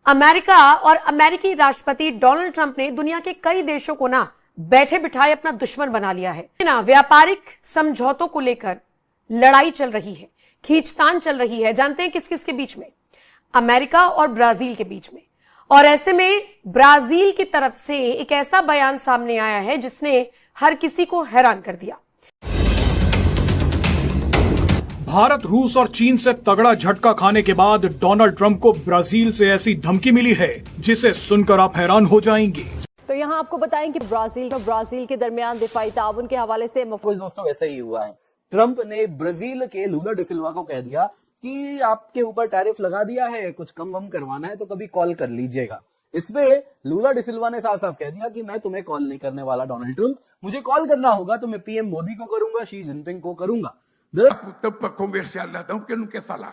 America और अमेरिकी राष्ट्रपति डोनाल्ड ट्रंप ने दुनिया के कई देशों को ना बैठे बिठाए अपना दुश्मन बना लिया है ना। व्यापारिक समझौतों को लेकर लड़ाई चल रही है, खींचतान चल रही है। जानते हैं किस किस के बीच में? अमेरिका और ब्राजील के बीच में। और ऐसे में ब्राजील की तरफ से एक ऐसा बयान सामने आया है जिसने हर किसी को हैरान कर दिया। भारत, रूस और चीन से तगड़ा झटका खाने के बाद डोनाल्ड ट्रंप को ब्राजील से ऐसी धमकी मिली है जिसे सुनकर आप हैरान हो जाएंगे। तो यहाँ आपको बताएं कि ब्राजील के दरमियान दिफाई ताउन के हवाले से दोस्तों ऐसा ही हुआ है। ट्रंप ने ब्राजील के लूला डिसिल्वा को कह दिया कि आपके ऊपर टैरिफ लगा दिया है, कुछ कम वम करवाना है तो कभी कॉल कर लीजिएगा। इसपे लूला डिसिल्वा ने साफ साफ कह दिया कि मैं तुम्हें कॉल नहीं करने वाला डोनाल्ड ट्रंप, मुझे कॉल करना होगा तो मैं पीएम मोदी को करूंगा, शी जिनपिंग को करूंगा। Para comercializar, porque não quer falar.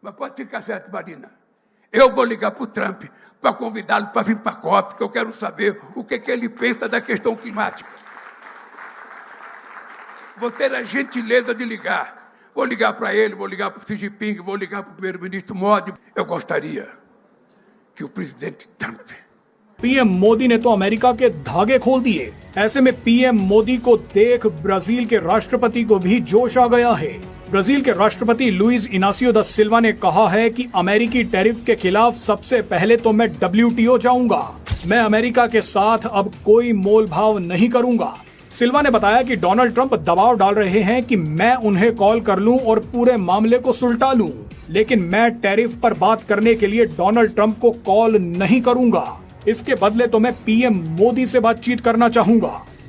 Mas pode ficar certo, Marina. Eu vou ligar para o Trump para convidá-lo para vir para a COP, que eu quero saber o que ele pensa da questão climática. Vou ter a gentileza de ligar. Vou ligar para ele, vou ligar para o Xi Jinping, vou ligar para o primeiro-ministro Modi. Eu gostaria que o presidente Trump... PM Modi ने तो America के धागे खोल दिए। ऐसे में PM Modi को देख ब्राजील के राष्ट्रपति को भी जोश आ गया है। ब्राजील के राष्ट्रपति लुइस इनासियो दा सिल्वा ने कहा है कि अमेरिकी टैरिफ के खिलाफ सबसे पहले तो मैं WTO जाऊंगा। मैं अमेरिका के साथ अब कोई मोल भाव नहीं करूंगा। सिल्वा ने बताया कि डोनाल्ड ट्रंप दबाव डाल रहे हैं कि मैं उन्हें कॉल कर लूं और पूरे मामले को सुलटा लूं, लेकिन मैं टैरिफ पर बात करने के लिए डोनाल्ड ट्रंप को कॉल नहीं करूंगा। इसके बदले तो मैं पीएम मोदी से बातचीत करना चाहूंगा।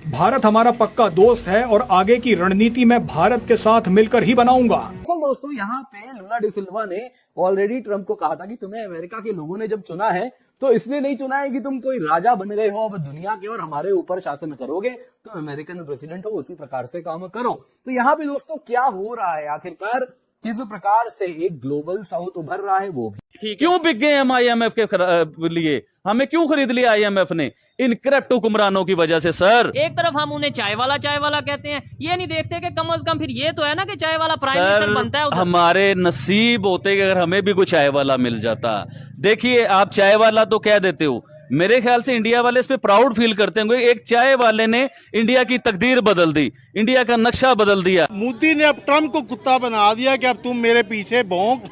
भारत हमारा पक्का दोस्त है और आगे की रणनीति मैं भारत के साथ मिलकर ही बनाऊंगा। दोस्तों यहाँ पे लूला डिसिल्वा ने ऑलरेडी ट्रंप को कहा था कि तुम्हें अमेरिका के लोगों ने जब चुना है तो इसलिए नहीं चुना है कि तुम कोई राजा बन गए हो अब दुनिया के और हमारे ऊपर शासन करोगे, तो अमेरिकन प्रेसिडेंट हो उसी प्रकार से काम करो। तो यहाँ पे दोस्तों क्या हो रहा है, आखिरकार किस प्रकार से एक ग्लोबल साउथ उभर रहा है वो भी। क्यों बिक गए हम IMF के लिए? हमें क्यों खरीद लिया IMF ने? इन करप्ट हुक्मरानों की वजह से। सर एक तरफ हम उन्हें चाय वाला कहते हैं, ये नहीं देखते कि कम से कम फिर ये तो है ना कि चाय वाला प्राइम मिनिस्टर बनता है। हमारे नसीब होते कि अगर हमें भी कुछ चाय वाला मिल जाता। देखिए आप चाय वाला तो कह देते हो, मेरे ख्याल से इंडिया वाले इस पे प्राउड फील करते होंगे। एक चाय वाले ने इंडिया की तकदीर बदल दी, इंडिया का नक्शा बदल दिया। मोदी ने अब ट्रंप को कुत्ता बना दिया कि अब तुम मेरे पीछे भौंक,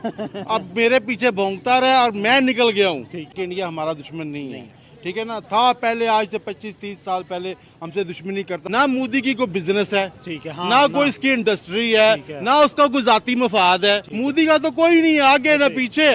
अब मेरे पीछे भौंकता रहे और मैं निकल गया हूँ। ठीक है, इंडिया हमारा दुश्मन नहीं है, ठीक है ना। था पहले, आज से 25-30 साल पहले हमसे दुश्मनी करता। ना मोदी की कोई बिजनेस है, ठीक है, हाँ, ना कोई इसकी इंडस्ट्री है, ना उसका कोई जाती मफाद है। मोदी का तो कोई नहीं आगे ना पीछे,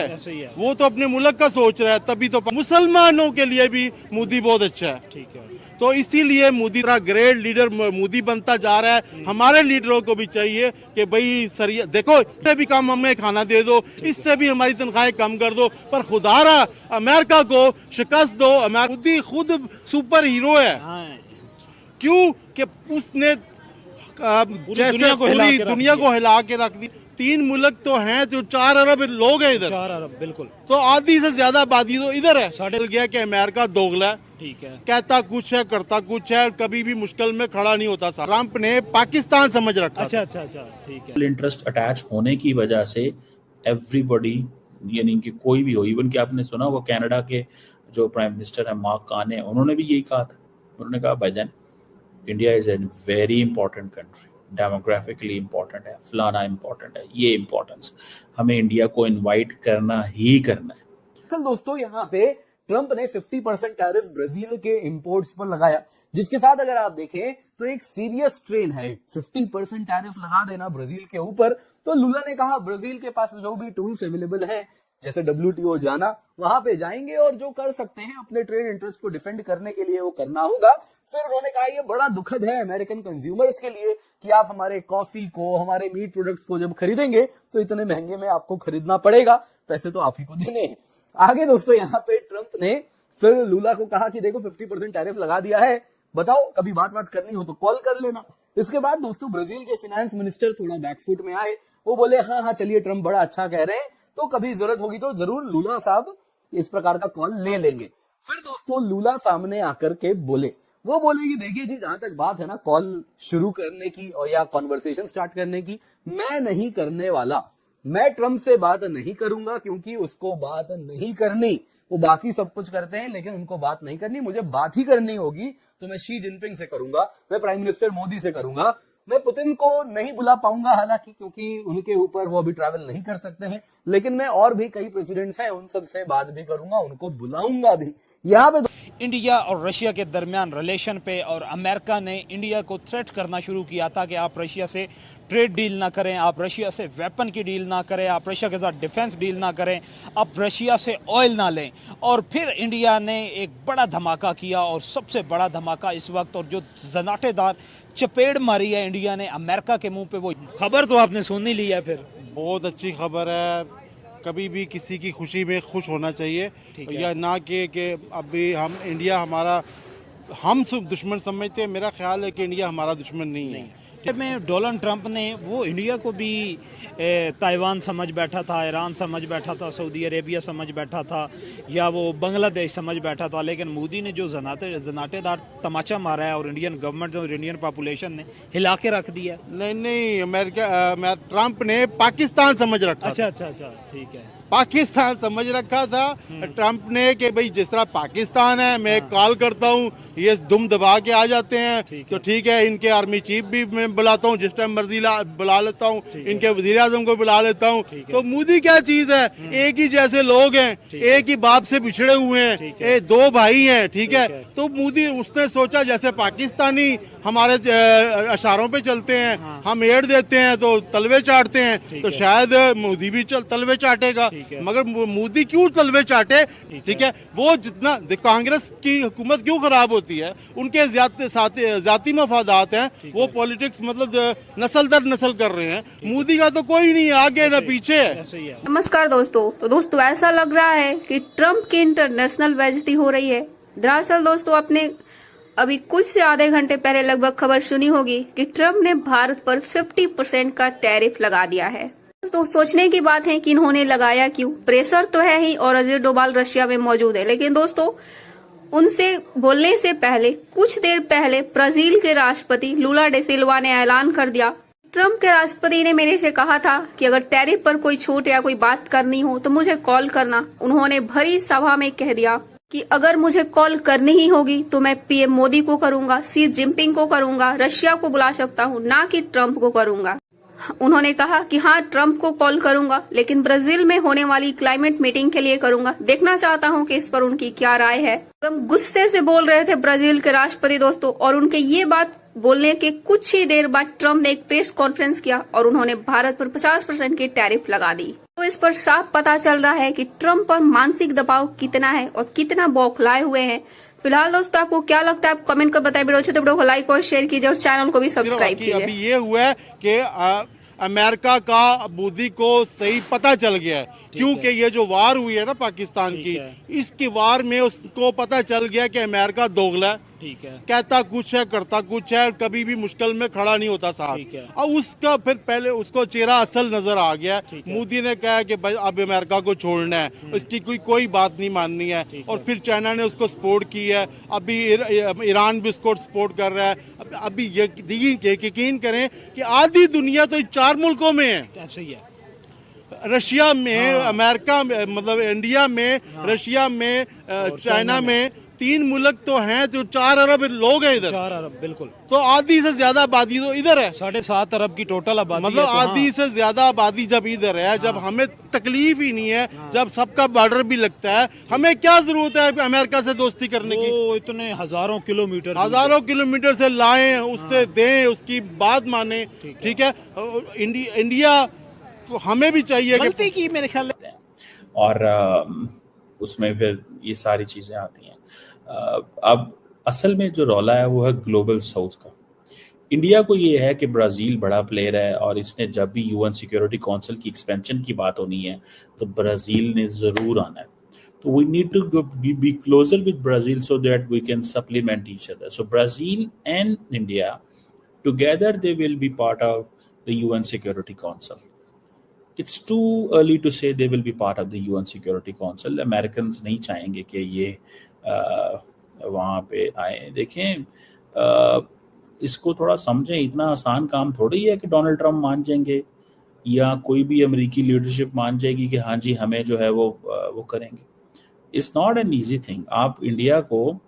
वो तो अपने मुल्क का सोच रहा है। तभी तो मुसलमानों के लिए भी मोदी बहुत अच्छा है, ठीक है। तो इसीलिए मोदी का ग्रेट लीडर मोदी बनता जा रहा है। हमारे लीडरों को भी चाहिए कि भाई सरिया देखो, इससे भी कम हमें खाना दे दो, इससे भी हमारी तनख्वाहें कम कर दो, पर खुदारा अमेरिका को शिकस्त दो। मोदी खुद सुपर हीरो है। क्यों कि उसने जैसे पूरी दुनिया को हिला के रख दी। 3 मुल्क तो हैं जो 4 अरब लोग हैं इधर, 4 अरब बिल्कुल, तो आधी से ज्यादा आबादी तो इधर है। साढ़े गया कि अमेरिका दोगला, ठीक है, कहता कुछ है करता कुछ है, कभी भी मुश्किल में खड़ा नहीं होता। ट्रंप ने पाकिस्तान समझ रखा। अच्छा, ठीक है। इंटरेस्ट अटैच होने की वजह से एवरीबॉडी, यानी कि कोई भी हो, इवन कि आपने सुना वो कनाडा के जो प्राइम मिनिस्टर है मार्क कार्ने, उन्होंने भी यही कहा था। उन्होंने कहा भाईजान India is a very important country, demographically important है, फलाना इंपॉर्टेंट है, ये इंपॉर्टेंस हमें इंडिया को इनवाइट करना ही करना है। दोस्तों यहाँ पे ट्रंप ने 50% टैरिफ ब्राजील के इंपोर्ट्स पर लगाया, जिसके साथ अगर आप देखें तो एक सीरियस ट्रेन है। 50% टैरिफ लगा देना ब्राजील के ऊपर। तो लूला ने कहा ब्राजील के पास जो भी टूल्स अवेलेबल है, जैसे WTO जाना, वहां पे जाएंगे और जो कर सकते हैं अपने ट्रेड इंटरेस्ट को डिफेंड करने के लिए वो करना होगा। फिर उन्होंने कहा ये बड़ा दुखद है अमेरिकन कंज्यूमर्स के लिए कि आप हमारे कॉफी को, हमारे मीट प्रोडक्ट्स को जब खरीदेंगे तो इतने महंगे में आपको खरीदना पड़ेगा, पैसे तो आप ही को देने हैं। आगे दोस्तों यहाँ पे ट्रंप ने फिर लूला को कहा कि देखो 50% टैरिफ लगा दिया है, बताओ कभी बात करनी हो तो कॉल कर लेना। इसके बाद दोस्तों ब्राजील के फाइनेंस मिनिस्टर थोड़ा बैकफुट में आए। वो बोले हाँ चलिए ट्रंप बड़ा अच्छा कह रहे हैं, तो कभी जरूरत होगी तो जरूर लूला साहब इस प्रकार का कॉल ले लेंगे। फिर दोस्तों लूला सामने आकर के बोले, वो बोले कि देखिए जी, जहां तक बात है ना कॉल शुरू करने की और या कॉन्वर्सेशन स्टार्ट करने की, मैं नहीं करने वाला। मैं ट्रम्प से बात नहीं करूंगा क्योंकि उसको बात नहीं करनी, वो बाकी सब कुछ करते हैं लेकिन उनको बात नहीं करनी, मुझे बात ही करनी होगी तो मैं शी जिनपिंग से करूंगा, मैं प्राइम मिनिस्टर मोदी से करूंगा। मैं पुतिन को नहीं बुला पाऊंगा हालांकि, क्योंकि उनके ऊपर वो अभी ट्रैवल नहीं कर सकते हैं, लेकिन मैं और भी कई प्रेसिडेंट्स हैं उन सब से बात भी करूंगा, उनको बुलाऊंगा भी। यहाँ पे इंडिया और रशिया के दरमियान रिलेशन पे और अमेरिका ने इंडिया को थ्रेट करना शुरू किया था कि आप रशिया से ट्रेड डील ना करें, आप रशिया से वेपन की डील ना करें, आप रशिया के साथ डिफेंस डील ना करें, आप रशिया से ऑयल ना लें। और फिर इंडिया ने एक बड़ा धमाका किया और सबसे बड़ा धमाका इस वक्त, और जो जनाटेदार चपेड़ मारी है इंडिया ने अमेरिका के मुंह पे, वो खबर तो आपने सुन ही ली है। फिर बहुत अच्छी खबर है, कभी भी किसी की खुशी में खुश होना चाहिए, या ना कि अभी हम इंडिया हमारा हम सब दुश्मन समझते हैं। मेरा ख्याल है कि इंडिया हमारा दुश्मन नहीं है। में डोनाल्ड ट्रंप ने वो इंडिया को भी ताइवान समझ बैठा था, ईरान समझ बैठा था, सऊदी अरेबिया समझ बैठा था, या वो बांग्लादेश समझ बैठा था, लेकिन मोदी ने जो जनाटेदार तमाचा मारा है और इंडियन गवर्नमेंट और इंडियन पॉपुलेशन ने हिला के रख दिया। नहीं, अमेरिका ट्रंप ने पाकिस्तान समझ रखा। अच्छा, ठीक है, पाकिस्तान समझ रखा था ट्रंप ने कि भाई जिस तरह पाकिस्तान है, मैं कॉल करता हूँ ये दुम दबा के आ जाते हैं, तो ठीक है, इनके आर्मी चीफ भी मैं बुलाता हूँ, जिस टाइम मर्जी बुला लेता हूँ, इनके वजीर आजम को बुला लेता हूँ। तो मोदी क्या चीज है, एक ही जैसे लोग हैं, एक ही बाप से बिछड़े हुए हैं, दो भाई हैं, ठीक है। तो मोदी उसने सोचा जैसे पाकिस्तानी हमारे इशारों पे चलते हैं, हम एड देते हैं तो तलवे चाटते हैं, तो शायद मोदी भी तलवे चाटेगा, मगर मोदी क्यों तलवे चाटे, ठीक है। वो जितना कांग्रेस की हुकूमत क्यों खराब होती है, उनके जाती मफादात हैं, वो पॉलिटिक्स मतलब नस्ल दर नस्ल कर रहे हैं। मोदी का तो कोई नहीं आगे न पीछे है। नमस्कार दोस्तों, तो दोस्तों ऐसा लग रहा है कि ट्रंप की इंटरनेशनल बेइज्जती हो रही है। दरअसल दोस्तों, आपने अभी कुछ से आधे घंटे पहले लगभग खबर सुनी होगी कि ट्रंप ने भारत पर 50% का टैरिफ लगा दिया है। तो सोचने की बात है कि इन्होंने लगाया क्यों, प्रेशर तो है ही और अजय डोभाल रशिया में मौजूद है, लेकिन दोस्तों उनसे बोलने से पहले कुछ देर पहले ब्राजील के राष्ट्रपति लूला डे सिल्वा ने ऐलान कर दिया। ट्रंप के राष्ट्रपति ने मेरे से कहा था कि अगर टैरिफ पर कोई छूट या कोई बात करनी हो तो मुझे कॉल करना। उन्होंने भरी सभा में कह दिया कि अगर मुझे कॉल करनी ही होगी तो मैं पीएम मोदी को करूंगा, शी जिनपिंग को करूंगा, रशिया को बुला सकता हूं, ना कि ट्रंप को करूंगा। उन्होंने कहा कि हाँ, ट्रंप को कॉल करूंगा, लेकिन ब्राजील में होने वाली क्लाइमेट मीटिंग के लिए करूंगा। देखना चाहता हूं कि इस पर उनकी क्या राय है। एकदम गुस्से से बोल रहे थे ब्राजील के राष्ट्रपति दोस्तों, और उनके ये बात बोलने के कुछ ही देर बाद ट्रंप ने एक प्रेस कॉन्फ्रेंस किया और उन्होंने भारत पर 50% की टैरिफ लगा दी। तो इस पर साफ पता चल रहा है कि ट्रंप पर मानसिक दबाव कितना है और कितना बौखलाए हुए हैं। फिलहाल दोस्तों, आपको क्या लगता है आप कमेंट कर बताइए। वीडियो अच्छे तो वीडियो को लाइक और शेयर कीजिए और चैनल को भी सब्सक्राइब कीजिए। अभी ये हुआ है कि अमेरिका का मोदी को सही पता चल गया है, क्योंकि ये जो वार हुई है ना पाकिस्तान की, इसकी वार में उसको पता चल गया कि अमेरिका दोगला है, ठीक है, कहता कुछ है करता कुछ है, कभी भी मुश्किल में खड़ा नहीं होता साथ। और उसका फिर पहले उसको चेहरा असल नजर आ गया। मोदी ने कहा कि भाई अब अमेरिका को छोड़ना है, इसकी कोई बात नहीं माननी है, और फिर चाइना ने उसको सपोर्ट की है, अभी ईरान भी उसको सपोर्ट कर रहा है। अभी यकीन करें कि आधी दुनिया तो 4 मुल्कों में है, सही है, रशिया में, अमेरिका में, मतलब इंडिया में, रशिया में, चाइना में, 3 मुल्क तो हैं, जो 4 अरब लोग हैं इधर। 4 अरब, बिल्कुल। तो आधी से ज्यादा आबादी तो इधर है, 7.5 अरब की टोटल आबादी, मतलब आधी से ज्यादा आबादी जब इधर है, जब हमें तकलीफ ही नहीं है, जब सबका बॉर्डर भी लगता है, हमें क्या जरूरत है अमेरिका से दोस्ती करने की। इतने हजारों किलोमीटर से लाएं, उससे दें, उसकी बात माने, ठीक है। इंडिया को हमें भी चाहिए गलती की मेरे ख्याल, और उसमें फिर ये सारी चीजें आती हैं। अब असल में जो रौला है वो है ग्लोबल साउथ का। इंडिया को ये है कि ब्राज़ील बड़ा प्लेयर है, और इसने जब भी यूएन सिक्योरिटी काउंसिल की एक्सपेंशन की बात होनी है तो ब्राज़ील ने ज़रूर आना है। तो we need to be closer with Brazil so that we can supplement each other. So Brazil and India together they will be part of the UN security council. It's too early to say they will be part of the UN Security Council. Americans नहीं चाहेंगे कि ये वहाँ पे आए। देखें, इसको थोड़ा समझें, इतना आसान काम थोड़ी है कि डोनाल्ड ट्रंप मान जाएंगे या कोई भी अमेरिकी लीडरशिप मान जाएगी कि हाँ जी हमें जो है वो करेंगे। It's not an easy thing. आप इंडिया को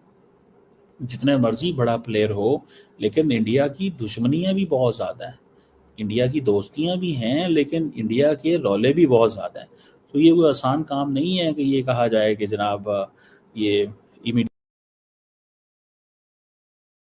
जितने मर्जी बड़ा प्लेयर हो, लेकिन इंडिया की दुश्मनियां भी बहुत ज़्यादा हैं, इंडिया की दोस्तियां भी हैं, लेकिन इंडिया के रौले भी बहुत ज़्यादा हैं। तो ये कोई आसान काम नहीं है कि ये कहा जाए कि जनाब ये इमीडिएट